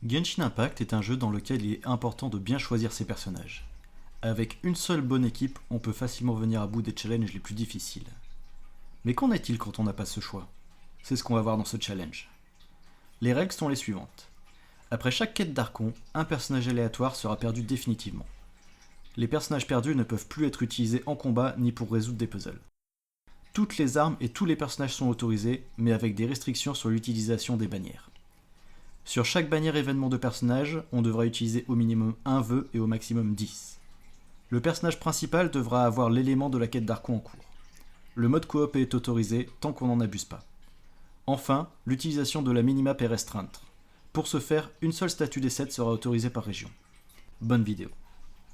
Genshin Impact est un jeu dans lequel il est important de bien choisir ses personnages. Avec une seule bonne équipe, on peut facilement venir à bout des challenges les plus difficiles. Mais qu'en est-il quand on n'a pas ce choix? C'est ce qu'on va voir dans ce challenge. Les règles sont les suivantes. Après chaque quête d'Archon, un personnage aléatoire sera perdu définitivement. Les personnages perdus ne peuvent plus être utilisés en combat ni pour résoudre des puzzles. Toutes les armes et tous les personnages sont autorisés, mais avec des restrictions sur l'utilisation des bannières. Sur chaque bannière événement de personnage, on devra utiliser au minimum un vœu et au maximum 10. Le personnage principal devra avoir l'élément de la quête d'Archon en cours. Le mode coop est autorisé tant qu'on n'en abuse pas. Enfin, l'utilisation de la minimap est restreinte. Pour ce faire, une seule statue des 7 sera autorisée par région. Bonne vidéo.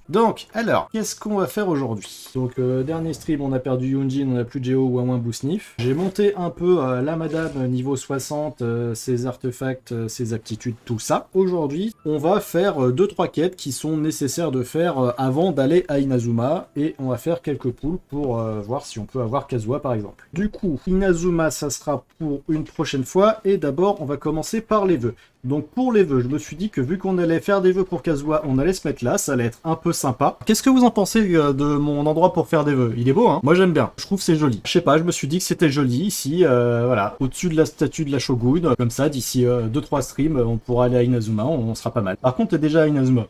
Donc, alors, qu'est-ce qu'on va faire aujourd'hui? Donc, dernier stream, on a perdu Yunjin, on n'a plus de Geo ou à moins Bousnif. J'ai monté un peu la madame niveau 60, ses artefacts, ses aptitudes, tout ça. Aujourd'hui, on va faire 2-3 quêtes qui sont nécessaires de faire avant d'aller à Inazuma. Et on va faire quelques poules pour voir si on peut avoir Kazuha par exemple. Du coup, Inazuma, ça sera pour une prochaine fois. Et d'abord, on va commencer par les vœux. Donc pour les vœux, je me suis dit que vu qu'on allait faire des vœux pour Kazuha, on allait se mettre là, ça allait être un peu sympa. Qu'est-ce que vous en pensez de mon endroit pour faire des vœux? Il est beau, hein? Moi j'aime bien, je trouve c'est joli. Je sais pas, je me suis dit que c'était joli ici, voilà, au-dessus de la statue de la Shogun, comme ça, d'ici 2-3 streams, on pourra aller à Inazuma, on sera pas mal. Par contre, t'es déjà à Inazuma.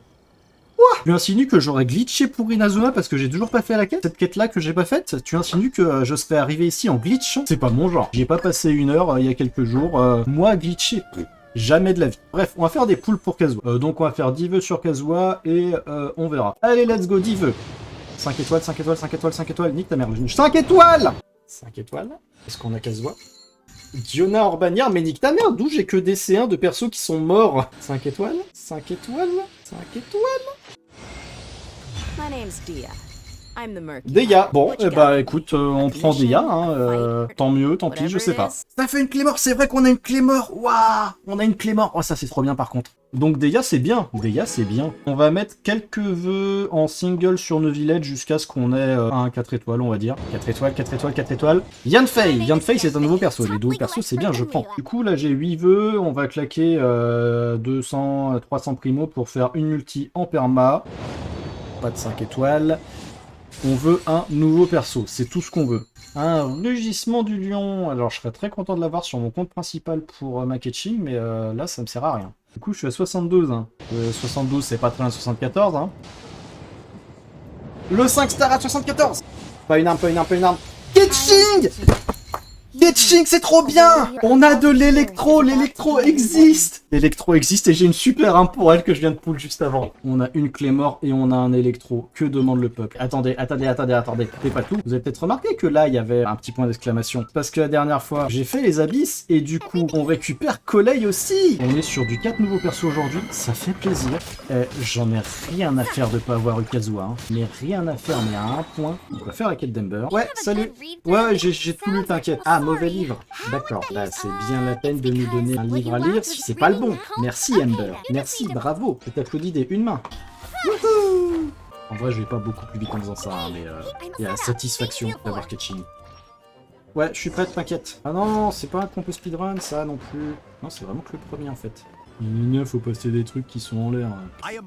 Tu insinues que j'aurais glitché pour Inazuma parce que j'ai toujours pas fait la quête? Cette quête là que j'ai pas faite? Tu insinues que je serais arrivé ici en glitchant? C'est pas mon genre. J'y ai pas passé une heure il y a quelques jours. Moi glitché, jamais de la vie. Bref, on va faire des poules pour Kazuha. Donc on va faire 10 vœux sur Kazuha et on verra. Allez, let's go, 10 vœux. 5 étoiles, 5 étoiles, 5 étoiles, 5 étoiles. Nique ta mère. 5 étoiles! 5 étoiles. Est-ce qu'on a Kazuha? Diona Orbaniar, mais nique ta mère, d'où j'ai que des C1 de persos qui sont morts. 5 étoiles, 5 étoiles, 5 étoiles. My name's Dia. I'm the Murky. Deya. Bon, What you bah got? écoute, on prend Deya, hein, tant mieux, tant pis, je sais pas. Ça fait une clé mort, c'est vrai qu'on a une clé mort. Waouh, on a une clé mort. Oh, ça c'est trop bien par contre. Donc Deya c'est bien, Deya c'est bien. On va mettre quelques vœux en single sur nos villages jusqu'à ce qu'on ait un 4 étoiles, on va dire. 4 étoiles, 4 étoiles, 4 étoiles. Yanfei, Yanfei c'est un nouveau perso, les nouveaux persos c'est bien, je prends. Du coup là j'ai 8 vœux, on va claquer 200, 300 primo pour faire une multi en perma. Pas de 5 étoiles. On veut un nouveau perso, c'est tout ce qu'on veut. Un rugissement du lion. Alors je serais très content de l'avoir sur mon compte principal pour ma catching, mais là ça me sert à rien. Du coup je suis à 72. Hein. 72 c'est pas très loin de 74. Hein. Le 5 star à 74. Pas une arme, pas une arme, pas une arme. Catching! Catching, c'est trop bien! On a de l'électro, l'électro existe! L'électro existe et j'ai une super arme pour elle que je viens de pull juste avant. On a une clé mort et on a un électro. Que demande le peuple? Attendez, attendez, attendez, attendez. C'est pas tout. Vous avez peut-être remarqué que là, il y avait un petit point d'exclamation. Parce que la dernière fois, j'ai fait les abysses et du coup, on récupère Collei aussi! On est sur du 4 nouveaux persos aujourd'hui. Ça fait plaisir. J'en ai rien à faire de pas avoir eu Kazuha. Hein. Mais rien à faire, mais à un point. On va faire la quête d'Ember. Ouais, salut! Ouais, j'ai tout lu, t'inquiète. Ah, mauvais livre. D'accord, là c'est bien la peine de nous donner un livre à lire si c'est pas le bon. Merci Ember. Merci, bravo. Je t'applaudis des une main. Wouhou! En vrai, je vais pas beaucoup plus vite en faisant ça, hein, mais il y a la satisfaction d'avoir catching. Ouais, je suis prête, t'inquiète. Ah non, c'est pas qu'on peut speedrun ça non plus. Non, c'est vraiment que le premier en fait. Il faut passer des trucs qui sont en l'air.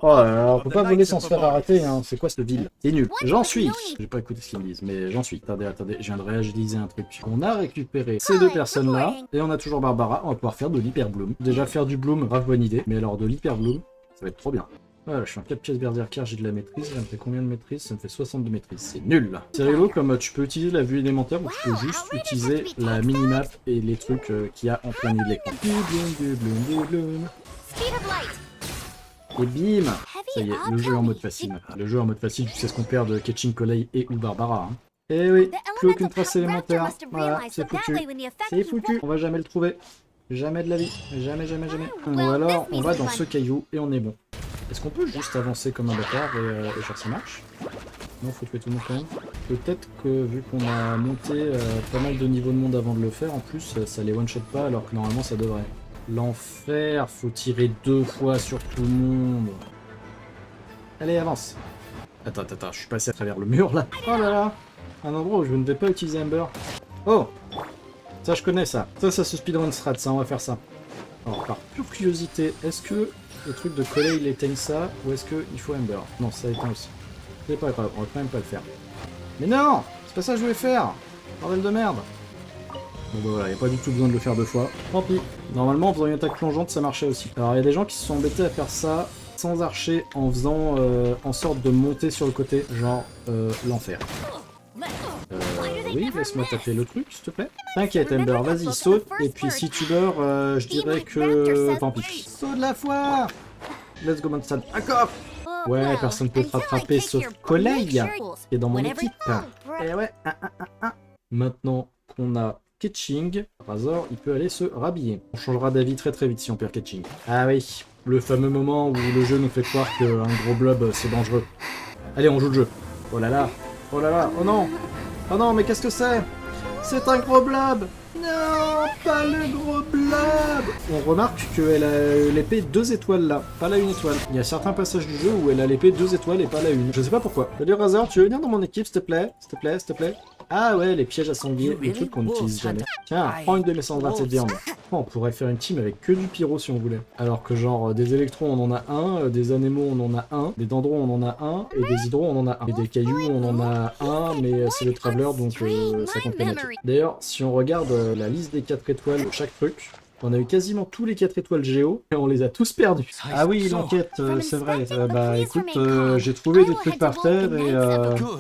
Oh là là, on peut pas voler sans se faire arrêter, hein. C'est quoi cette ville? C'est nul. J'en suis. J'ai pas écouté ce qu'ils me disent, mais j'en suis. Attendez, attendez, je viens de réagiliser un truc. On a récupéré ces deux personnes-là, et on a toujours Barbara. On va pouvoir faire de l'hyper bloom. Déjà faire du bloom, grave bonne idée. Mais alors de l'hyper bloom, ça va être trop bien. Voilà, je suis en 4 pièces berserker, j'ai de la maîtrise. Ça me fait combien de maîtrise? Ça me fait 60 de maîtrise. C'est nul. C'est rigolo comme tu peux utiliser la vue élémentaire ou tu peux juste utiliser la minimap et les trucs qu'il y a en plein milieu de l'écran. Du bloom, du bloom, du bloom. Et bim! Ça y est, le jeu est en mode facile maintenant. Le jeu est en mode facile jusqu'à ce qu'on perde Catching Collei et ou Barbara. Hein. Eh oui, plus aucune trace élémentaire. Voilà, c'est foutu. C'est foutu. On va jamais le trouver. Jamais de la vie. Jamais, jamais, jamais. Ou alors, on va dans ce caillou et on est bon. Est-ce qu'on peut juste avancer comme un bâtard et genre ça marche? Non, faut tuer tout le monde quand même. Peut-être que vu qu'on a monté pas mal de niveaux de monde avant de le faire, en plus, ça les one-shot pas alors que normalement ça devrait. L'enfer, faut tirer 2 fois sur tout le monde. Allez, avance. Attends, attends, je suis passé à travers le mur là. Oh là là, un endroit où je ne vais pas utiliser Ember. Oh, ça je connais ça. Ça se speedrun strat, ça, on va faire ça. Alors, par pure curiosité, est-ce que le truc de coller, il éteigne ça, ou est-ce qu'il faut Ember? Non, ça éteint aussi. C'est pas grave, on va quand même pas le faire. Mais non! C'est pas ça que je voulais faire! Bordel de merde! Bon bah voilà, y a pas du tout besoin de le faire deux fois. Tant pis. Normalement, en faisant une attaque plongeante, ça marchait aussi. Alors, il y a des gens qui se sont embêtés à faire ça sans archer, en faisant en sorte de monter sur le côté, genre l'enfer. Oui, laisse-moi taper le truc, s'il te plaît. T'inquiète, Ember, vas-y, saute. Et puis si tu meurs, je dirais que... Tant pis. Saut de la foire! Let's go, Monster. D'accord! Ouais, personne peut te rattraper sauf Collègue, qui est dans mon équipe. Et ouais, Maintenant qu'on a Ketching, Razor, il peut aller se rhabiller. On changera d'avis très très vite si on perd Ketching. Ah oui, le fameux moment où le jeu nous fait croire qu'un gros blob c'est dangereux. Allez, on joue le jeu. Oh là là, oh là là, oh non! Oh non, mais qu'est-ce que c'est? C'est un gros blob! Non, pas le gros blob! On remarque qu'elle a l'épée 2 étoiles là, pas la 1 étoile. Il y a certains passages du jeu où elle a l'épée 2 étoiles et pas la 1. Je sais pas pourquoi. Salut Razor, tu veux venir dans mon équipe s'il te plaît? S'il te plaît, s'il te plaît? Ah ouais, les pièges à sanglier, le truc qu'on n'utilise jamais. Tiens, prends une de mes cendres de viande. Oh, on pourrait faire une team avec que du pyro si on voulait. Alors que genre, des électrons on en a un, des anémos on en a un, des dendrons on en a un, et des hydros on en a un. Et des cailloux on en a un, mais c'est le traveler donc ça compte pas nature. D'ailleurs, si on regarde la liste des 4 étoiles de chaque truc, on a eu quasiment tous les 4 étoiles géo et on les a tous perdus. Ah oui, l'enquête, c'est vrai. Bah écoute, j'ai trouvé des trucs par terre et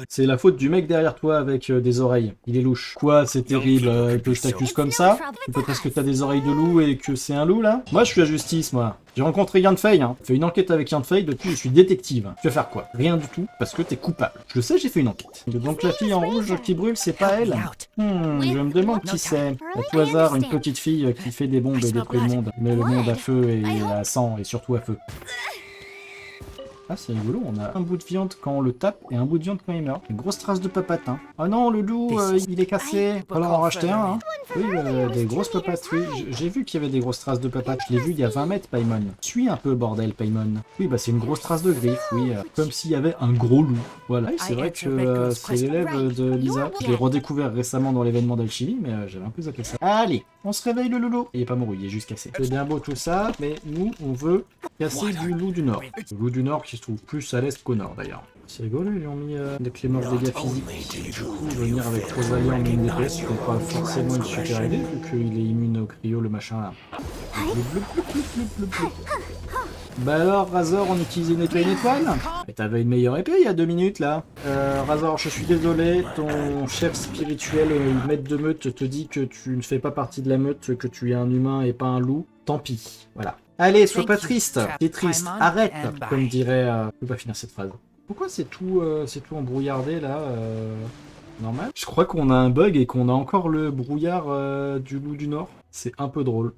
c'est la faute du mec derrière toi avec des oreilles. Il est louche. Quoi, c'est terrible que je t'accuse comme ça? C'est peut-être parce que t'as des oreilles de loup et que c'est un loup là? Moi je suis la justice, moi. J'ai rencontré Yan Fei, hein. J'ai fait une enquête avec Yan Fei, depuis je suis détective. Tu vas faire quoi? Rien du tout, parce que t'es coupable. Je le sais, j'ai fait une enquête. Donc la fille en rouge qui brûle, c'est pas elle? Je me demande qui c'est. À tout hasard, une petite fille qui fait des bombes et détruit le monde. Met le monde à feu et à sang, et surtout à feu. Ah, c'est rigolo, on a un bout de viande quand on le tape et un bout de viande quand il meurt. Une grosse trace de papates, hein. Oh non, le loup, il est cassé. Va falloir en racheter un, hein. Oui, des grosses papates, oui. J'ai vu qu'il y avait des grosses traces de papates. Je l'ai vu il y a 20 mètres, Paimon. Suis un peu, bordel, Paimon. Oui, bah c'est une grosse trace de griffe, oui. Comme s'il y avait un gros loup. Voilà, c'est vrai que c'est l'élève de Lisa. Je l'ai redécouvert récemment dans l'événement d'alchimie, mais j'avais un peu zappé ça. Allez, on se réveille le loulou. Il est pas mort, il est juste cassé. C'est bien beau tout ça, mais nous, on veut casser du loup du Nord. Le loup du Nord qui se trouve plus à l'est qu'au Nord, d'ailleurs. C'est rigolo, ils ont mis des clémores dégâts physiques. Du coup, venir avec Rosalie en mine d'épée, c'est pas forcément une super idée, vu qu'il est immune au cryo, le machin là. Bah alors, Razor, on utilise une épée une étoile? Mais t'avais une meilleure épée il y a 2 minutes là. Razor, je suis désolé, ton chef spirituel, maître de meute, te dit que tu ne fais pas partie de la meute, que tu es un humain et pas un loup. Tant pis, voilà. Allez, sois pas triste. T'es triste, arrête, comme dirait... Je peux pas finir cette phrase. Pourquoi c'est tout embrouillardé là normal? Je crois qu'on a un bug et qu'on a encore le brouillard du loup du Nord. C'est un peu drôle.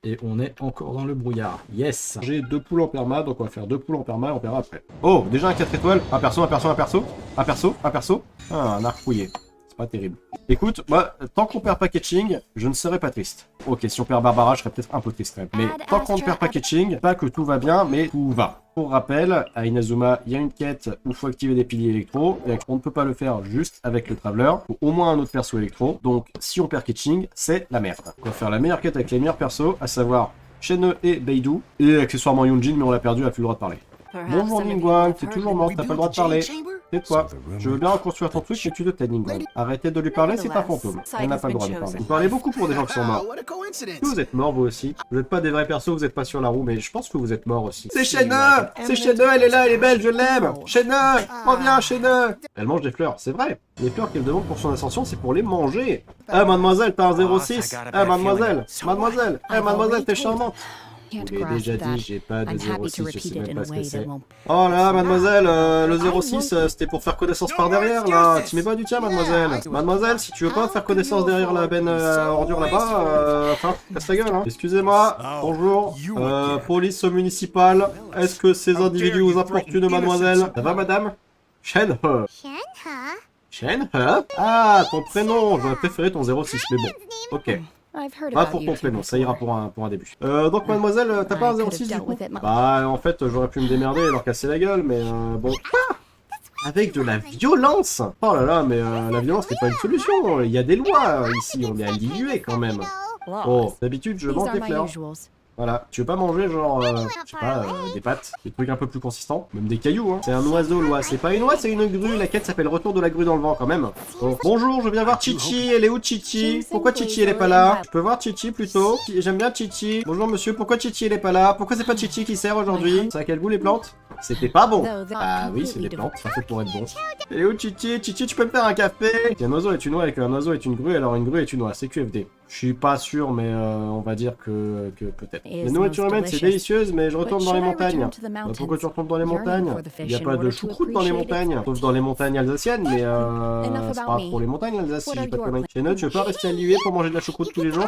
Et on est encore dans le brouillard. Yes! J'ai 2 poules en perma, donc on va faire 2 poules en perma et on verra après. Oh, déjà un 4 étoiles. Un perso, un perso, un perso. Un perso, un perso. Ah, un arc fouillé. C'est pas terrible. Écoute, moi, tant qu'on perd pas Ketching, je ne serais pas triste. Ok, si on perd Barbara, je serais peut-être un peu triste quand même. Mais tant qu'on ne perd pas Ketching, pas que tout va bien, mais tout va. Pour rappel, à Inazuma, il y a une quête où il faut activer des piliers électro. Et on ne peut pas le faire juste avec le Traveler. Il faut au moins un autre perso électro. Donc, si on perd Ketching, c'est la merde. On va faire la meilleure quête avec les meilleurs persos, à savoir Shenhe et Beidou. Et accessoirement Yunjin, mais on l'a perdu, elle a plus le droit de parler. Bonjour Ningguang, t'es toujours morte, t'as pas le droit de parler. Tais-toi. Je veux bien reconstruire ton truc, mais tu te tais, Ningguang. Arrêtez de lui parler, c'est un fantôme. Elle n'a pas le droit de parler. Vous parlez beaucoup pour des gens qui sont morts. Vous êtes morts, vous aussi. Vous n'êtes pas des vrais persos, vous n'êtes pas sur la roue, mais je pense que vous êtes morts aussi. C'est Shenhe! C'est Shenhe, elle est là, elle est belle, je l'aime! Shenhe! Reviens, Shenhe! Elle mange des fleurs, c'est vrai. Les fleurs qu'elle demande pour son ascension, c'est pour les manger. Ah, mademoiselle, t'as un 06. Ah, mademoiselle, mademoiselle, ah, mademoiselle, t'es charmante. Je l'ai déjà dit, j'ai pas de 06, je sais même pas ce que c'est. Oh là, mademoiselle, le 06, c'était pour faire connaissance par derrière, là. Tu mets pas du tien, mademoiselle. Mademoiselle, si tu veux pas faire connaissance derrière la benne à ordures là-bas, enfin, casse ta gueule, hein. Excusez-moi, bonjour, police municipale. Est-ce que ces individus vous importunent, mademoiselle? Ça va, madame? Shenhe. Shenhe? Ah, ton prénom, j'aurais préféré ton 06, mais bon, ok. Pas pour ton prénom, ça ira pour un début. Donc mademoiselle, t'as pas un 06 du coup? Bah en fait j'aurais pu me démerder et leur casser la gueule, mais bon... Avec de la violence! Oh là là, mais la violence c'est pas une solution, il y a des lois ici, on est individués quand même. Oh, d'habitude je mange des fleurs. Voilà. Tu veux pas manger genre, je sais pas, des pâtes, des trucs un peu plus consistants, même des cailloux, hein. C'est un oiseau, l'oie. C'est pas une oie, c'est une grue. La quête s'appelle Retour de la grue dans le vent quand même. Bon. Bonjour, je viens voir Chichi. Elle est où Chichi? Pourquoi Chichi elle est pas là? Je peux voir Chichi plutôt? J'aime bien Chichi. Bonjour monsieur, pourquoi Chichi elle est pas là? Pourquoi c'est pas Chichi qui sert aujourd'hui? Ça a quel goût les plantes? C'était pas bon. Ah oui, c'est des plantes, ça fait pour être bon. Elle est où Chichi? Chichi, tu peux me faire un café? Un oiseau est une oie et qu'un oiseau est une grue, alors une grue est une oie. C'est QFD. Je suis pas sûr, mais on va dire que peut-être. La nourriture humaine, c'est délicieuse, mais je retourne dans les montagnes. Pourquoi tu retournes dans les montagnes? Il n'y a pas de choucroute dans les montagnes, sauf dans les montagnes alsaciennes, mais c'est pas pour les montagnes alsaciennes, si j'ai pas de conneries. Chéneux, tu veux pas rester à l'IUE pour manger de la choucroute tous les jours?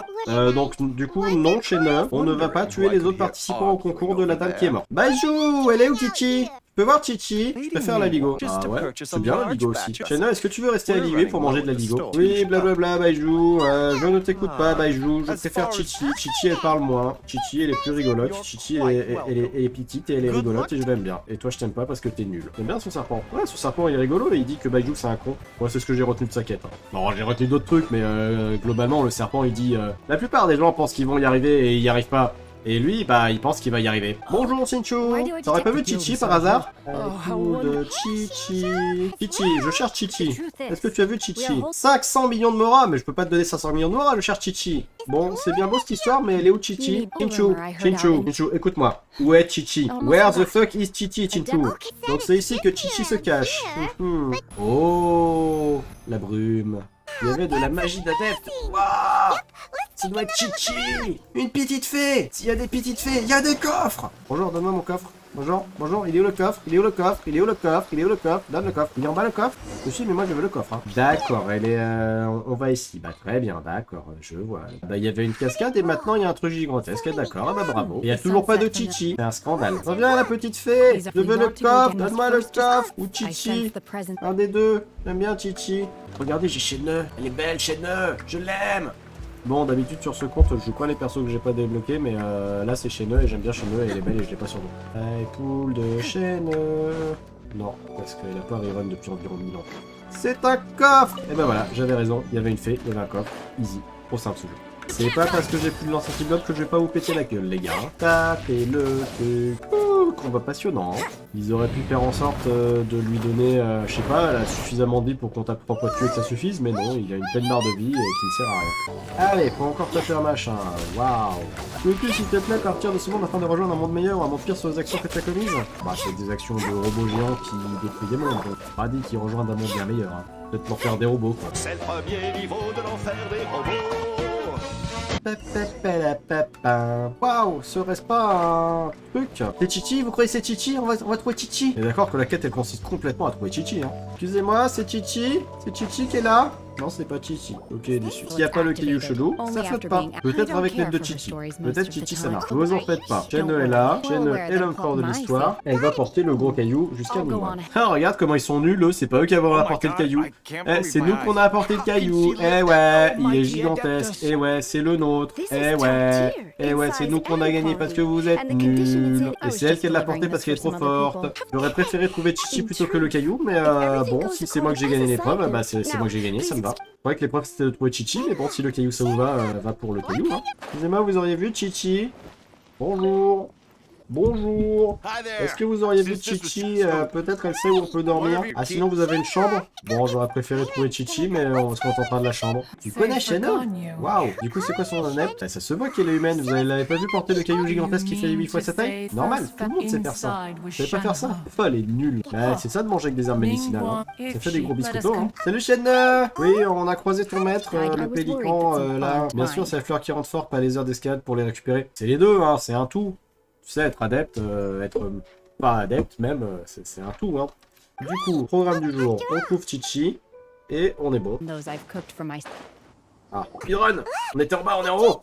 Donc, du coup, non, Chéneux, on ne va pas tuer les autres participants au concours de la dame qui est morte. Baijou, elle est où Chichi? Tu peux voir Chichi? Je préfère la Ligo. Ah ouais, c'est bien la Ligo aussi. Chéneux, est-ce que tu veux rester à l'IUE pour manger de la Ligo? Oui, blablabla, Baijou, je ne t'écoute pas, Baijou, je préfère Chichi. Chichi, elle parle moins. Chichi, elle est plus rigolote. Chichi, elle est petite et elle est rigolote et je l'aime bien. Et toi, je t'aime pas parce que t'es nul. J'aime bien son serpent. Ouais, son serpent, il est rigolo et il dit que Baijou, c'est un con. Ouais, c'est ce que j'ai retenu de sa quête. Bon, j'ai retenu d'autres trucs, mais globalement, le serpent, il dit... La plupart des gens pensent qu'ils vont y arriver et ils y arrivent pas. Et lui, bah, il pense qu'il va y arriver. Bonjour, Sinchu. T'aurais pas vu Chichi par hasard? De Chichi. Chichi, je cherche Chichi. Est-ce que tu as vu Chichi? 500 millions de moras, mais je peux pas te donner 500 millions de moras, je cherche Chichi. Bon, c'est bien beau cette histoire, mais elle est où Chichi? Chinchu, écoute-moi. Où est Chichi? Where the fuck is Chichi, Chinchu? Donc c'est ici que Chichi se cache. Oh, la brume. Il y avait de la magie d'adepte. Waouh! Ça doit être Chichi! Une petite fée! S'il y a des petites fées, il y a des coffres! Bonjour, donne-moi mon coffre. Bonjour, bonjour, il est où le coffre? Il est où le coffre? Il est où le coffre? Il est où le coffre? Donne le coffre. Il est en bas le coffre? Si, mais moi je veux le coffre. Hein. D'accord, elle est... on va ici. Bah très bien, d'accord, je vois. Bah il y avait une cascade et maintenant il y a un truc gigantesque. D'accord, ah bah bravo. Et il y a toujours pas de Chichi. C'est un scandale. Reviens la petite fée! Je veux le coffre! Donne-moi le coffre! Ou Chichi! Un des deux. J'aime bien Chichi. Regardez, j'ai Chéneux. Elle est belle, Chéneux. Je l'aime. Bon, d'habitude sur ce compte, je joue pas les persos que j'ai pas débloqués, mais là c'est Chéneux et j'aime bien Chéneux et elle est belle et je l'ai pas sur nous. Hey, poule de Chéneux. Non, parce qu'elle a pas rerun depuis environ 1000 ans. C'est un coffre! Et ben voilà, j'avais raison, il y avait une fée, il y avait un coffre. Easy. Trop simple ce jeu. C'est pas parce que j'ai plus de lance antidote que je vais pas vous péter la gueule, les gars. Tapez le truc. Combat passionnant. Ils auraient pu faire en sorte de lui donner, je sais pas, suffisamment de vie pour qu'on tape 3 fois dessus et que ça suffise, mais non, il a une pleine barre de vie et qui ne sert à rien. Allez, faut encore taper un machin. Waouh. Peux-tu, s'il te plaît, partir de ce monde afin de rejoindre un monde meilleur ou un monde pire sur les actions que tu as commises? Bah, c'est des actions de robots géants qui détruisent des mondes. Pas dit qu'ils rejoignent un monde bien meilleur. Hein. Peut-être pour faire des robots, quoi. C'est le premier niveau de l'enfer des robots. Waouh, serait-ce pas un truc? C'est Chichi, vous croyez c'est Chichi? On va trouver Chichi. Et d'accord que la quête elle consiste complètement à trouver Chichi, hein. Excusez-moi, c'est Chichi? C'est Chichi qui est là? Non, c'est pas Chichi. Ok, déçu. S'il n'y a pas le caillou chelou, ça flotte pas. Peut-être avec l'aide de Chichi. Peut-être Chichi ça marche. Vous en faites pas. Chéneux est là. Chéneux est l'homme fort de l'histoire. Elle va porter le gros caillou jusqu'à nous. Ah, regarde comment ils sont nuls, eux. C'est pas eux qui avons apporté le caillou. Eh, c'est nous qu'on a apporté le caillou. Eh ouais, il est gigantesque. Eh ouais, c'est le nôtre. Eh ouais, c'est nous qu'on a gagné parce que vous êtes nuls. Et c'est elle qui l'a porté parce qu'elle est trop forte. J'aurais préféré trouver Chichi plutôt que le caillou, mais bon, si c'est moi que j'ai gagné l'épreuve, bah c'est moi que j'ai gagné, ça me va. Je croyais que l'épreuve c'était de trouver Chichi, mais bon, si le caillou ça vous va pour le caillou. Hein. Excusez-moi, vous auriez vu Chichi? Bonjour. Bonjour. Est-ce que vous auriez vu Chichi? Peut-être elle sait où on peut dormir. Ah, sinon vous avez une chambre? Bon, j'aurais préféré trouver Chichi, mais on se contentera de la chambre. Tu connais Chéneux? Waouh. Du coup, c'est quoi son adepte? Ça se voit qu'elle est humaine. Vous l'avez pas vu porter le caillou gigantesque qui fait 8 fois sa taille? Normal, tout le monde sait faire ça. Vous savez pas faire ça? Oh, elle est nulle. Bah, c'est ça de manger avec des armes médicinales. Hein. Ça fait des gros biscottos. Hein. Salut Chéneux. Oui, on a croisé ton maître, le pélican, là. Bien sûr, c'est la fleur qui rentre fort, pas les heures d'escalade pour les récupérer. C'est les deux, hein, c'est un tout. Tu sais, être adepte, être pas adepte même, c'est un tout, hein. Du coup, programme du jour, on trouve Chichi, et on est bon. Ah, speedrun! On était en bas, on est en haut!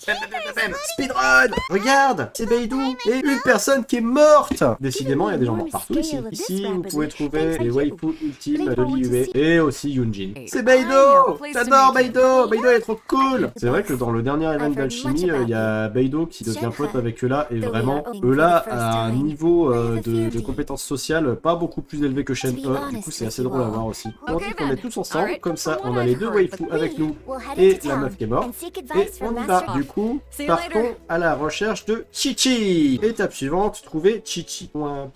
Speedrun! Regarde! C'est Beidou! Et une personne qui est morte. Décidément, il y a des gens morts partout ici. Ici, vous pouvez trouver les waifus ultimes de l'IUE et aussi Yunjin. C'est Beidou. J'adore Beidou. Beidou, elle est trop cool. C'est vrai que dans le dernier event d'alchimie, il y a Beidou qui devient pote avec Eula et vraiment, Eula a un niveau de compétences sociales pas beaucoup plus élevé que Shen. Du coup, c'est assez drôle à voir aussi. On dit qu'on est tous ensemble, comme ça, on a les deux waifus avec nous et la meuf qui est morte. Et on y va. Du coup, partons à la recherche de Chichi. Étape suivante, trouver Chichi. Point.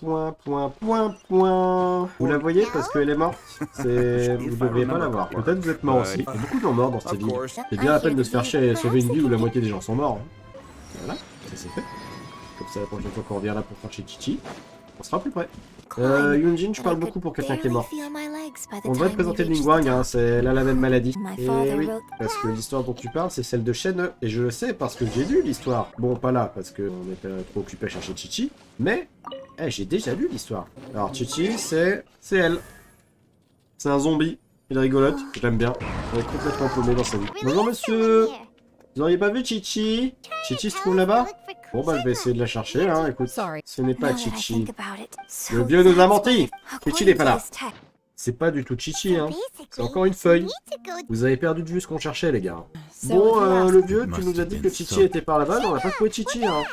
Vous la voyez parce qu'elle est morte. Vous devriez pas la voir. Peut-être vous êtes mort aussi. Il y a beaucoup de gens morts dans cette ville. C'est bien la peine de se faire chier et sauver une ville où la moitié des gens sont morts. Voilà, ça c'est fait. Comme ça, la prochaine fois qu'on revient là pour faire chez Chichi, on sera plus près. Yunjin, je parle beaucoup pour quelqu'un qui est mort. On devrait te présenter Ningguang, hein, elle a la même maladie. Et oui, parce que l'histoire dont tu parles, c'est celle de Shen. Et je le sais parce que j'ai lu l'histoire. Bon, pas là, parce qu'on était trop occupé à chercher Chichi. Mais, j'ai déjà lu l'histoire. Alors, Chichi, c'est elle. C'est un zombie. Il rigolote, j'aime bien. Elle est complètement paumée dans sa vie. Bonjour monsieur. Vous auriez pas vu Chichi? Chichi se trouve là-bas? Bon bah je vais essayer de la chercher, hein, écoute. Ce n'est pas Chichi. Le vieux nous a menti. Chichi n'est pas là. C'est pas du tout Chichi, hein. C'est encore une feuille. Vous avez perdu de vue ce qu'on cherchait, les gars. Bon, le vieux, tu nous as dit que Chichi était par là-bas, mais on n'a pas trouvé Chichi, hein.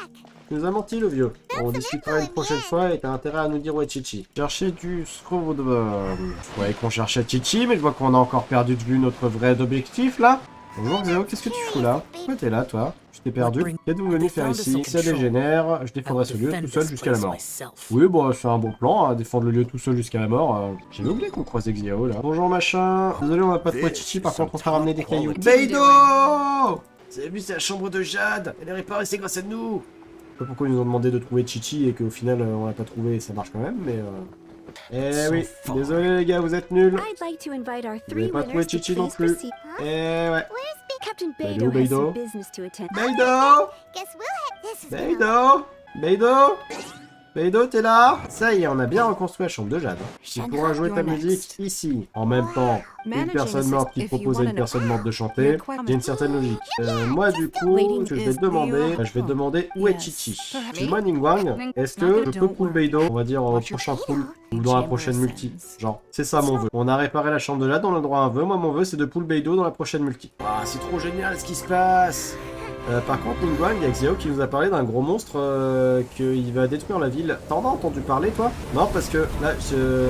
Tu nous as menti, le vieux. On discutera une prochaine fois et t'as intérêt à nous dire où est Chichi. Chercher du Screwwood. Je croyais qu'on cherchait Chichi, mais je vois qu'on a encore perdu de vue notre vrai objectif, là. Bonjour Xéo, qu'est-ce que tu fous là? Pourquoi t'es là, toi? Je t'ai perdu. Qu'êtes-vous venu faire ici? Ça dégénère, je défendrai ce lieu tout seul jusqu'à la mort. Oui, bon, c'est un bon plan, hein, défendre le lieu tout seul jusqu'à la mort. J'avais oublié qu'on croisait Xiao, là. Bonjour, machin. Désolé, on va pas trouver Chichi, par contre, on t'a ramené des cailloux. Beidou! Vous avez vu, c'est la chambre de Jade. Elle est réparée, c'est grâce à nous. Je sais pas pourquoi ils nous ont demandé de trouver Chichi et qu'au final, on l'a pas trouvé et ça marche quand même, mais... Eh oui, désolé les gars, vous êtes nuls. Vous n'avez pas trouvé Chichi non plus. Eh ouais. Beidou, Beidou. Beidou! Beidou! Beidou, t'es là? Ça y est, on a bien reconstruit la chambre de Jade. Tu pourras jouer ta musique ici. En même temps, une personne morte qui propose à une personne morte de chanter, il y a une certaine logique. Moi, du coup, je vais demander où est Chichi. Dis-moi, Ningguang, est-ce que je peux pull Beidou, on va dire au prochain pool, ou dans la prochaine multi? Genre, c'est ça mon vœu. On a réparé la chambre de Jade, on a le droit à un vœu. Moi, mon vœu, c'est de pull Beidou dans la prochaine multi. Ah, c'est trop génial ce qui se passe! Par contre, Ningguang, il y a Xiao qui nous a parlé d'un gros monstre qu'il va détruire la ville. T'en as entendu parler, toi? Non, parce que là, je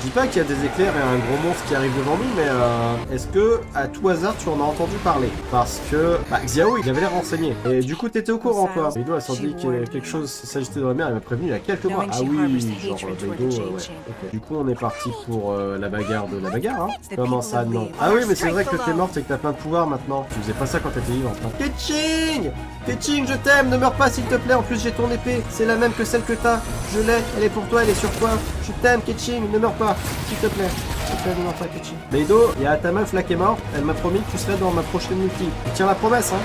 dis pas qu'il y a des éclairs et un gros monstre qui arrive devant lui, mais est-ce que, à tout hasard, tu en as entendu parler? Parce que, Xiao, il avait l'air renseigné. Et du coup, t'étais au courant, toi. Beidou a senti que quelque chose s'agitait dans la mer, il m'a prévenu il y a quelques mois. Ah oui, genre Beidou, ouais. Okay. Du coup, on est parti pour la bagarre de la bagarre, hein. Comment ça, non? Ah oui, mais c'est vrai que t'es morte et que t'as plein de pouvoirs maintenant. Tu faisais pas ça quand t'étais vivante, hein. Ketching, je t'aime, ne meurs pas s'il te plaît, en plus j'ai ton épée, c'est la même que celle que t'as, je l'ai, elle est pour toi, elle est sur toi, je t'aime Ketching, ne meurs pas, s'il te plaît, ne meurs pas Ketching. Beidou, il y a ta meuf là qui est morte, elle m'a promis que tu serais dans ma prochaine multi, tiens la promesse hein.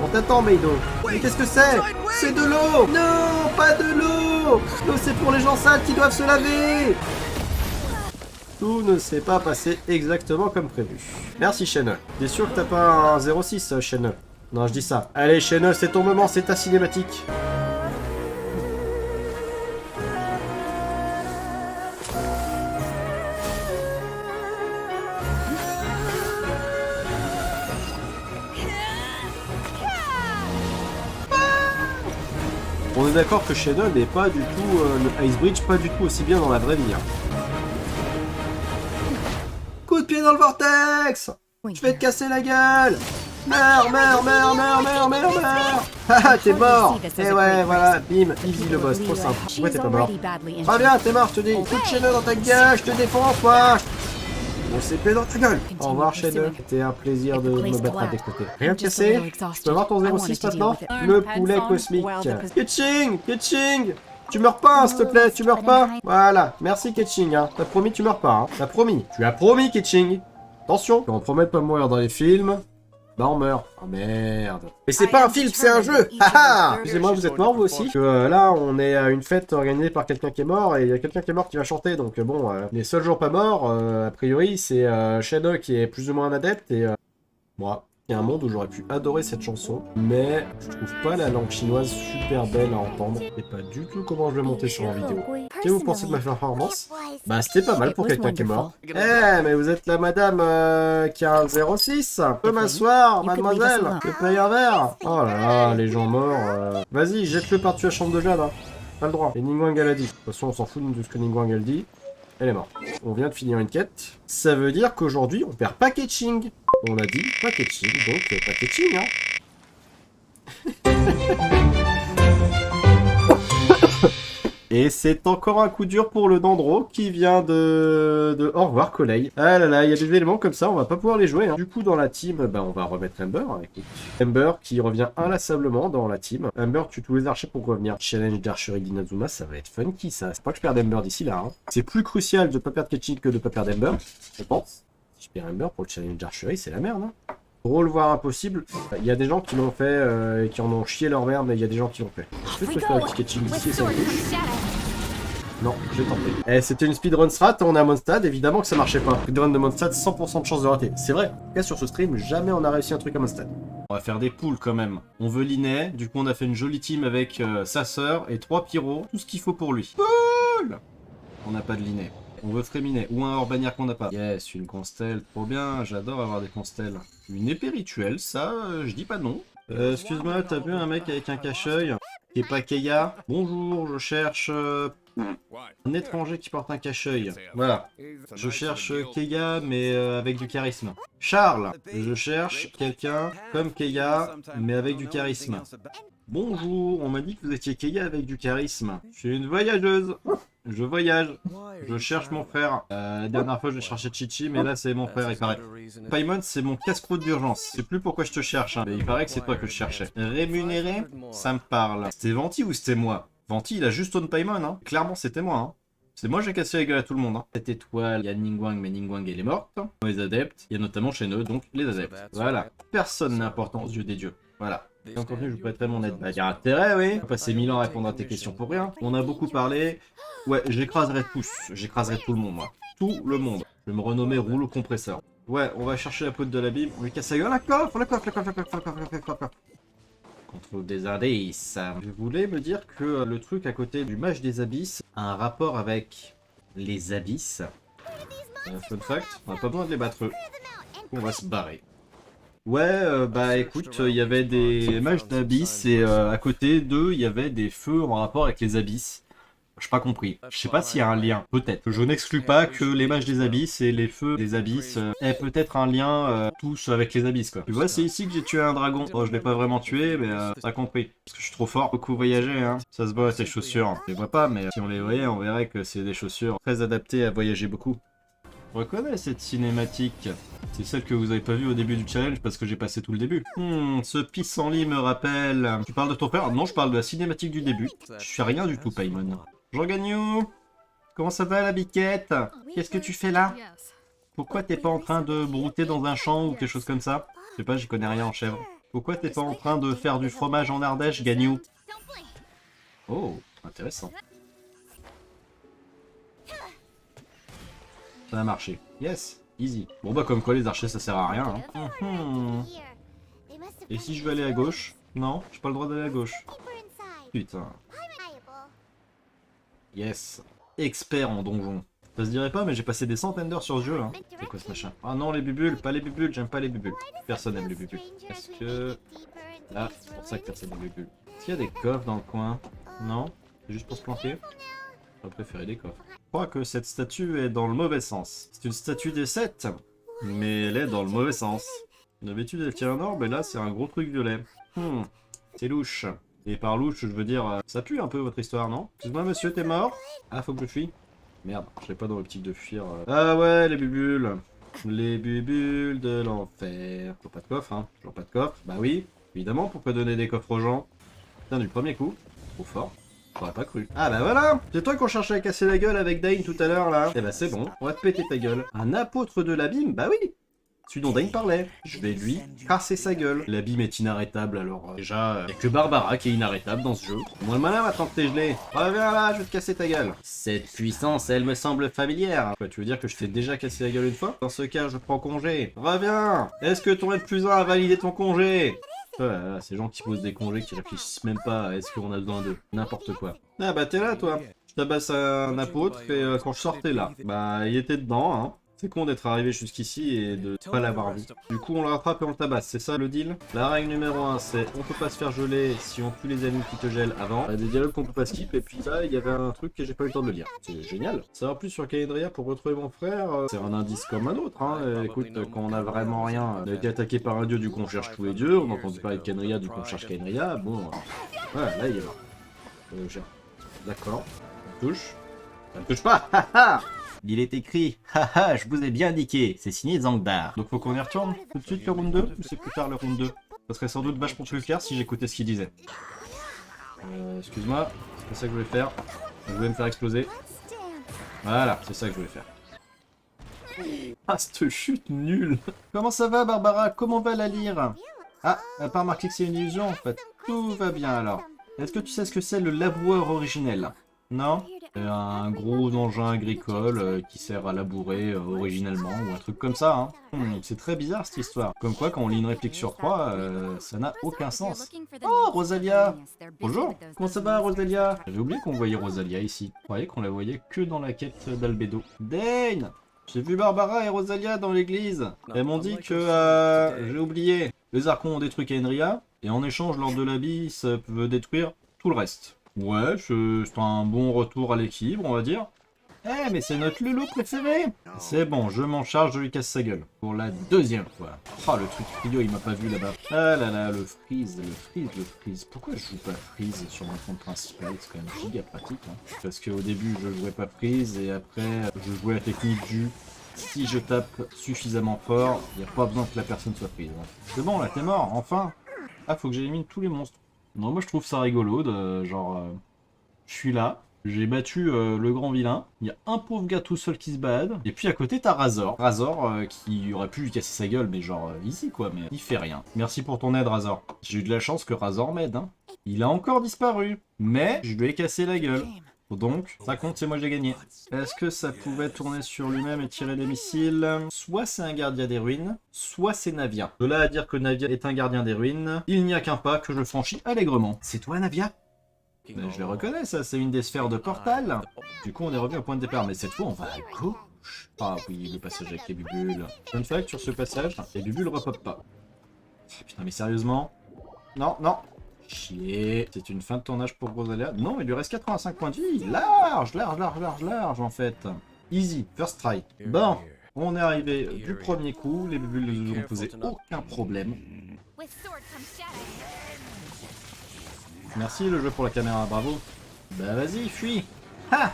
On t'attend Beidou. Mais qu'est-ce que c'est? C'est de l'eau. Non, pas de l'eau. L'eau c'est pour les gens sales qui doivent se laver. Tout ne s'est pas passé exactement comme prévu. Merci Shen. T'es sûr que t'as pas un 06 Shen? Non, je dis ça. Allez, Shen, c'est ton moment, c'est ta cinématique. On est d'accord que Shen n'est pas du tout, le Ice Bridge, pas du tout aussi bien dans la vraie vie. Hein. Coup de pied dans le vortex! Je vais te casser la gueule! Meurs, meurs, meurs, meurs, meurs, meurs, meurs! Haha, t'es mort! Et ouais, voilà, bim, easy le boss, trop simple. Pourquoi t'es pas mort? Pas bien, t'es mort, je te dis. Coup de Shen dans ta gueule, je te défends, toi! Mon CP dans ta gueule! Au revoir, Shen. C'était un plaisir de me battre à tes côtés. Rien de cassé? Je peux avoir ton 06 maintenant? Le poulet cosmique. Ketching! Ketching! Tu meurs pas, s'il te plaît, tu meurs pas. Voilà, merci Ketching, hein. T'as promis, tu meurs pas, hein. T'as promis. Tu as promis, Ketching. Attention, quand on promet de pas mourir dans les films, bah on meurt. Oh merde. Mais c'est pas un film, c'est un jeu. Haha. Excusez-moi, vous êtes mort vous aussi? Là, on est à une fête organisée par quelqu'un qui est mort et il y a quelqu'un qui est mort qui va chanter. Donc bon, les seuls jours pas morts, a priori, c'est Shadow qui est plus ou moins un adepte et moi. Il y a un monde où j'aurais pu adorer cette chanson, mais je trouve pas la langue chinoise super belle à entendre. C'est pas du tout comment je vais monter sur une vidéo. Qu'est-ce que vous pensez de ma performance? Bah c'était pas mal pour quelqu'un qui est mort. Eh mais vous êtes la madame qui a un 06. Je peux m'asseoir, mademoiselle? Je paye un verre? Oh là là, les gens morts. Vas-y, jette-le par-dessus la chambre de Jade. Hein. Pas le droit. Et Ningguang elle a dit. De toute façon on s'en fout de ce que Ningguang elle dit. Elle est morte. On vient de finir une quête. Ça veut dire qu'aujourd'hui, on perd pas Keqing. On a dit pas Keqing, donc pas Keqing, hein. Et c'est encore un coup dur pour le Dandro qui vient de... Au revoir, Collei. Ah là là, il y a des éléments comme ça, on va pas pouvoir les jouer. Hein. Du coup, dans la team, bah, on va remettre Ember. Écoute. Ember qui revient inlassablement dans la team. Ember tue tous les archers pour revenir. Challenge d'archerie d'Inazuma, ça va être funky, ça. C'est pas que je perde Ember d'ici là. Hein. C'est plus crucial de pas perdre Keqing que de pas perdre Ember, je pense. Si je perds Ember pour le challenge d'archerie, c'est la merde. Hein. Rôle voire impossible. Il y a des gens qui l'ont fait et qui en ont chié leur merde, mais il y a des gens qui l'ont fait. Je vais faire un petit Keqing ici et ça me touche. Non, j'ai tenté. Eh, c'était une speedrun strat, on est à Mondstadt, évidemment que ça marchait pas. Speedrun de Mondstadt, 100% de chance de rater. C'est vrai. En tout cas, sur ce stream, jamais on a réussi un truc à Mondstadt. On va faire des poules quand même. On veut l'inné, du coup on a fait une jolie team avec sa sœur et 3 pyros, tout ce qu'il faut pour lui. Poule. On n'a pas de l'inné. On veut Fréminet, ou un Urbanière qu'on n'a pas. Yes, une constelle, trop bien, j'adore avoir des constelles. Une épée rituelle, ça, je dis pas non. Excuse-moi, t'as vu un mec avec un cache-œil qui est pas Keia? Bonjour, je cherche un étranger qui porte un cache-œil. Voilà. Je cherche Keia, mais avec du charisme. Charles, je cherche quelqu'un comme Keia, mais avec du charisme. Bonjour, on m'a dit que vous étiez Keia avec du charisme. Je suis une voyageuse. Je voyage. Je cherche mon frère. La dernière fois, je cherchais Chichi, mais là, c'est mon frère, il paraît. Paimon, c'est mon casse-croûte d'urgence. Je sais plus pourquoi je te cherche, hein, mais il paraît que c'est toi que je cherchais. Rémunéré, ça me parle. C'était Venti ou c'était moi? Venti, il a juste own Paimon, hein. Clairement, c'était moi, hein. C'est moi, j'ai cassé la gueule à tout le monde, hein. Cette étoile, il y a Ningguang, mais Ningguang, elle est morte. Les adeptes, il y a notamment chez eux, donc les adeptes. Voilà. Personne n'a important aux yeux des dieux. Voilà. Dans le contenu, je vous prêterai mon aide. Bah, il y a intérêt, oui. On va passer 1000 ans à répondre à tes questions pour rien. On a beaucoup parlé. Ouais, j'écraserai tous. J'écraserai tout le monde, moi. Tout le monde. Je vais me renommer rouleau compresseur. Ouais, on va chercher la poudre de l'abîme. On lui casse la gueule. La coffre, la coffre, la coffre, la coffre, la coffre, la coffre, la coffre. Contrôle des indices. Je voulais me dire que le truc à côté du mage des abysses a un rapport avec les abysses. Fun fact, on n'a pas besoin de les battre eux. On va se barrer. Ouais, bah écoute, il y avait des mages d'abysses et à côté d'eux, il y avait des feux en rapport avec les abysses. J'ai pas compris. Je sais pas s'il y a un lien. Peut-être. Je n'exclus pas que les mages des abysses et les feux des abysses aient peut-être un lien tous avec les abysses, quoi. Tu vois, c'est ici que j'ai tué un dragon. Bon, je l'ai pas vraiment tué, mais t'as compris. Parce que je suis trop fort. Beaucoup voyager, hein. Ça se voit, ces chaussures. Je les vois pas, mais si on les voyait, on verrait que c'est des chaussures très adaptées à voyager beaucoup. Je reconnais cette cinématique. C'est celle que vous avez pas vue au début du challenge parce que j'ai passé tout le début. Ce pissenlit me rappelle... Tu parles de ton père? Non, je parle de la cinématique du début. Je suis rien du tout, Paimon. Jean Gagnou, comment ça va la biquette? Qu'est-ce que tu fais là? Pourquoi t'es pas en train de brouter dans un champ ou quelque chose comme ça? Je sais pas, j'y connais rien en chèvre. Pourquoi t'es pas en train de faire du fromage en Ardèche, Gagnou? Oh, intéressant. Ça a marché. Yes, easy. Bon bah comme quoi les archers ça sert à rien. Hein. Et si je veux aller à gauche? Non, j'ai pas le droit d'aller à gauche. Putain. Yes. Expert en donjon. Ça se dirait pas, mais j'ai passé des centaines d'heures sur ce jeu. Hein. C'est quoi ce machin? Ah non, les bubules, pas les bubules, j'aime pas les bubules. Personne n'aime les bubules. Est-ce que... Là, c'est pour ça que personne n'aime les bubules. Est-ce qu'il y a des coffres dans le coin? Non? C'est juste pour se planter? J'aurais préféré des coffres. Je crois que cette statue est dans le mauvais sens. C'est une statue des 7, mais elle est dans le mauvais sens. D'habitude, elle tient un orbe, et là, c'est un gros truc violet. C'est louche. Et par louche, je veux dire, ça pue un peu votre histoire, non? Excuse-moi, monsieur, t'es mort? Ah, faut que je fuis? Merde, je l'ai pas dans l'optique de fuir. Ah ouais, les bubules. Les bubules de l'enfer. Toujours pas de coffre, hein. Toujours pas de coffre. Bah oui, évidemment, pourquoi donner des coffres aux gens? Putain, du premier coup. Trop fort. J'aurais pas cru. Ah bah voilà! C'est toi qu'on cherchait à casser la gueule avec Dane tout à l'heure, là. Eh bah c'est bon, on va te péter ta gueule. Un apôtre de l'abîme? Bah oui! celui dont Dane parlait. Je vais lui casser sa gueule. L'abîme est inarrêtable, alors déjà, y a que Barbara qui est inarrêtable dans ce jeu. Moi le malin va tant que t'es gelé. Reviens là, je vais te casser ta gueule. Cette puissance, elle me semble familière. Quoi, tu veux dire que je t'ai déjà cassé la gueule une fois? Dans ce cas, je prends congé. Reviens. Est-ce que ton N+1 a validé ton congé? Voilà, ces gens qui posent des congés, qui réfléchissent même pas à est-ce qu'on a besoin d'eux. N'importe quoi. Ah bah t'es là toi. Je tabasse un apôtre et quand je sortais là, bah il était dedans hein. C'est con d'être arrivé jusqu'ici et de pas l'avoir vu. Du coup on le rattrape et on le tabasse, c'est ça le deal? La règle numéro 1 c'est on peut pas se faire geler si on tue les ennemis qui te gèlent avant. Il y a des dialogues qu'on peut pas skip et puis là il y avait un truc que j'ai pas eu le temps de le lire. C'est génial. Savoir plus sur Kaedria pour retrouver mon frère, c'est un indice comme un autre hein. Écoute, quand on a vraiment rien, on a été attaqué par un dieu du coup on cherche tous les dieux, on a entendu parler de Kaedria du coup on cherche Kaedria, bon... voilà, là il est mort. D'accord. Ça me touche. Ça me touche pas. Haha. Il est écrit, haha, je vous ai bien indiqué, c'est signé Zangdar. Donc faut qu'on y retourne tout de suite le round 2 ou c'est plus tard le round 2? Ça serait sans doute vachement plus clair si j'écoutais ce qu'il disait. Excuse-moi, c'est pas ça que je voulais faire. Je voulais me faire exploser. Voilà, c'est ça que je voulais faire. Ah, cette chute nulle. Comment ça va Barbara? Comment va la lyre? Ah, elle a pas remarqué que c'est une illusion en fait. Tout va bien alors. Est-ce que tu sais ce que c'est le laboureur originel? Non? C'est un gros engin agricole qui sert à labourer originellement ou un truc comme ça. Hein. C'est très bizarre cette histoire. Comme quoi, quand on lit une réplique sur 3, ça n'a aucun sens. Oh, Rosalia! Bonjour! Comment ça va, Rosalia? J'avais oublié qu'on voyait Rosalia ici. Je croyais qu'on la voyait que dans la quête d'Albedo. Dane! J'ai vu Barbara et Rosalia dans l'église. Elles m'ont dit que... j'ai oublié. Les archons ont détruit Kaenria, et en échange, Lord de l'Abysse peut détruire tout le reste. Ouais, c'est un bon retour à l'équilibre, on va dire. Eh, mais c'est notre Lulu préféré! C'est bon, je m'en charge, je lui casse sa gueule. Pour la deuxième fois. Oh, le truc Frio, il m'a pas vu là-bas. Ah là là, le freeze. Pourquoi je joue pas freeze sur mon compte principal? C'est quand même giga pratique. Hein. Parce qu'au début, je jouais pas freeze, et après, je jouais la technique du... Si je tape suffisamment fort, il n'y a pas besoin que la personne soit freeze. Hein. C'est bon, là, t'es mort, enfin! Ah, faut que j'élimine tous les monstres. Non, moi je trouve ça rigolo, je suis là, j'ai battu le grand vilain, il y a un pauvre gars tout seul qui se balade, et puis à côté t'as Razor. Razor qui aurait pu lui casser sa gueule, mais ici quoi, mais il fait rien. Merci pour ton aide Razor. J'ai eu de la chance que Razor m'aide, hein. Il a encore disparu, mais je lui ai cassé la gueule. Donc, ça compte, c'est moi j'ai gagné. Est-ce que ça pouvait tourner sur lui-même et tirer des missiles? Soit c'est un gardien des ruines, soit c'est Navia. De là à dire que Navia est un gardien des ruines, il n'y a qu'un pas que je franchis allègrement. C'est toi Navia? Mais je les reconnais, ça, c'est une des sphères de portal. Du coup, on est revenu au point de départ, mais cette fois, on va à gauche. Ah oui, le passage avec les bubules. Fun fact, sur ce passage, les bubules repopent pas. Putain, mais sérieusement? Non, non. Chier, c'est une fin de tournage pour Rosalia. Non, il lui reste 85 points de vie. Large en fait. Easy, first try. Bon, on est arrivé du premier coup. Les bubules ne nous ont posé aucun problème. Merci le jeu pour la caméra, bravo. Bah vas-y, fuis. Ha!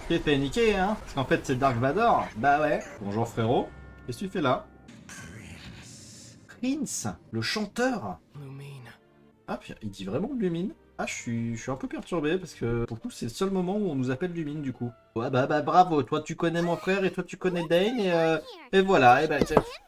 T'es fait niquer, hein? Parce qu'en fait c'est Dark Vador. Bah ouais. Bonjour frérot. Qu'est-ce que tu fais là? Prince, le chanteur. Ah, puis il dit vraiment Lumine. Ah, je suis un peu perturbé parce que pour le coup, c'est le seul moment où on nous appelle Lumine du coup. Ouais, bah bravo, toi tu connais mon frère et toi tu connais Dane et voilà, et bah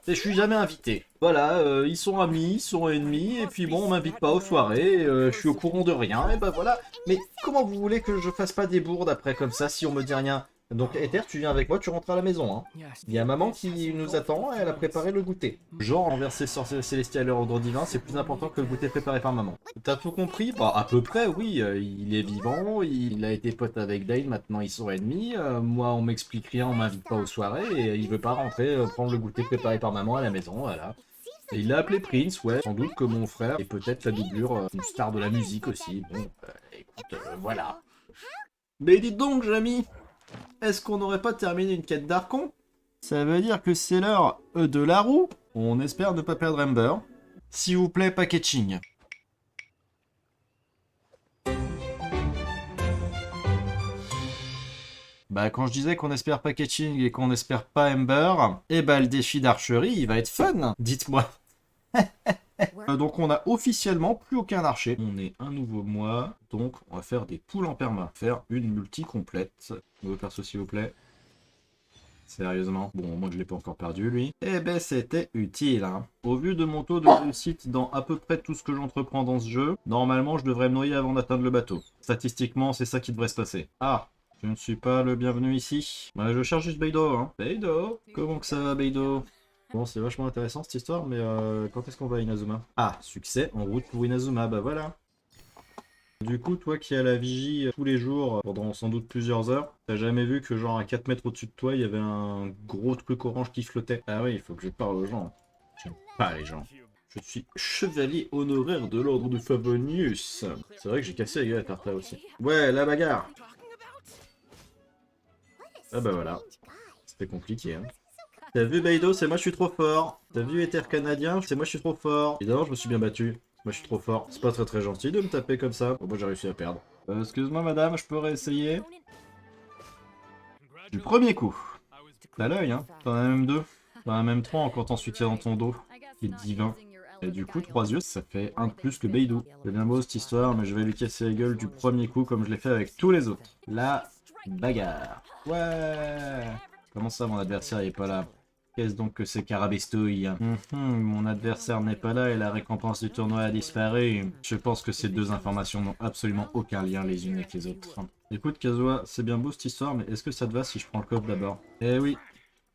je suis jamais invité. Voilà, ils sont amis, ils sont ennemis et puis bon, on m'invite pas aux soirées, je suis au courant de rien et bah voilà. Mais comment vous voulez que je fasse pas des bourdes après comme ça si on me dit rien? Donc Ether, tu viens avec moi, tu rentres à la maison. Hein. Il y a maman qui nous attend, elle a préparé le goûter. Genre, renverser sorcier célestial et ordre divin, c'est plus important que le goûter préparé par maman. T'as tout compris? Bah, à peu près, oui. Il est vivant, il a été pote avec Dane, maintenant ils sont ennemis. Moi, on m'explique rien, on m'invite pas aux soirées, et il veut pas rentrer prendre le goûter préparé par maman à la maison, voilà. Et il l'a appelé Prince, ouais. Sans doute que mon frère, et peut-être la doublure, une star de la musique aussi. Bon, écoute, voilà. Mais dites donc, Jamy! Est-ce qu'on n'aurait pas terminé une quête d'Archon? Ça veut dire que c'est l'heure de la roue. On espère ne pas perdre Ember. S'il vous plaît, packaging. Bah quand je disais qu'on espère packaging et qu'on espère pas Ember, eh bah le défi d'archerie, il va être fun, dites-moi. Donc on a officiellement plus aucun archer. On est un nouveau mois, donc on va faire des poules en perma. Faire une multi complète. Nouveau perso s'il vous plaît. Sérieusement. Bon, moi je l'ai pas encore perdu lui. Eh ben c'était utile, hein. Au vu de mon taux de réussite dans à peu près tout ce que j'entreprends dans ce jeu, normalement je devrais me noyer avant d'atteindre le bateau. Statistiquement, c'est ça qui devrait se passer. Ah, je ne suis pas le bienvenu ici. Bah, je cherche juste Beidou, hein. Beidou, comment que ça va Beidou? Bon, c'est vachement intéressant cette histoire, mais quand est-ce qu'on va à Inazuma? Ah, succès, en route pour Inazuma, bah voilà. Du coup, toi qui as la vigie tous les jours pendant sans doute plusieurs heures, t'as jamais vu que genre à 4 mètres au-dessus de toi, il y avait un gros truc orange qui flottait? Ah oui, il faut que je parle aux gens. J'aime pas les gens. Je suis chevalier honoraire de l'ordre de Favonius. C'est vrai que j'ai cassé la gueule à Tarta aussi. Ouais, la bagarre. Ah bah voilà. C'était compliqué, hein. T'as vu Beidou, c'est moi je suis trop fort. T'as vu Ether Canadien, c'est moi je suis trop fort. Évidemment, je me suis bien battu. Moi je suis trop fort. C'est pas très gentil de me taper comme ça. Bon, moi j'ai réussi à perdre. Excuse-moi madame, je peux réessayer? Du premier coup. T'as l'œil, hein. T'en as même deux. T'en as même trois en comptant celui qui est dans ton dos. Qui est divin. Et du coup, 3 yeux, ça fait un de plus que Beidou. C'est bien beau cette histoire, mais je vais lui casser la gueule du premier coup comme je l'ai fait avec tous les autres. La bagarre. Ouais. Comment ça, mon adversaire est pas là? Qu'est-ce donc que c'est carabestouille? Mon adversaire n'est pas là et la récompense du tournoi a disparu. Je pense que ces deux informations n'ont absolument aucun lien les unes avec les autres. Écoute Kazuha, c'est bien beau cette histoire, mais est-ce que ça te va si je prends le coffre d'abord? Eh oui,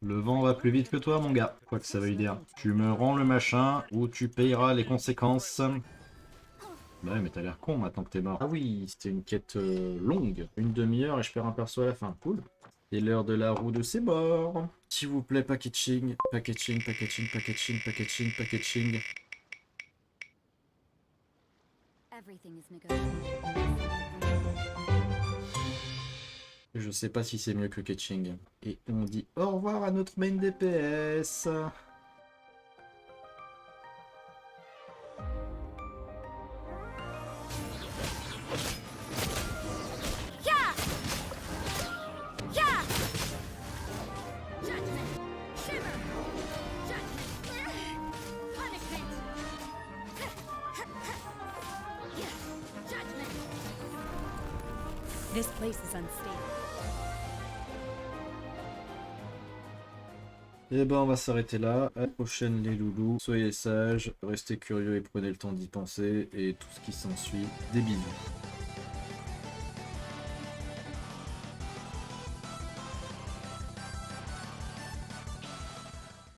le vent va plus vite que toi mon gars. Quoi que ça veuille dire. Tu me rends le machin ou tu payeras les conséquences. Bah ouais mais t'as l'air con maintenant que t'es mort. Ah oui, c'était une quête longue. Une demi-heure et je perds un perso à la fin. Cool. C'est l'heure de la roue de ses morts. S'il vous plaît, packaging, packaging, packaging, packaging, packaging, packaging. Je sais pas si c'est mieux que catching. Et on dit au revoir à notre main DPS. This place is unstable. Et ben on va s'arrêter là. À la prochaine les loulous. Soyez sages, restez curieux et prenez le temps d'y penser. Et tout ce qui s'ensuit. Des bisous.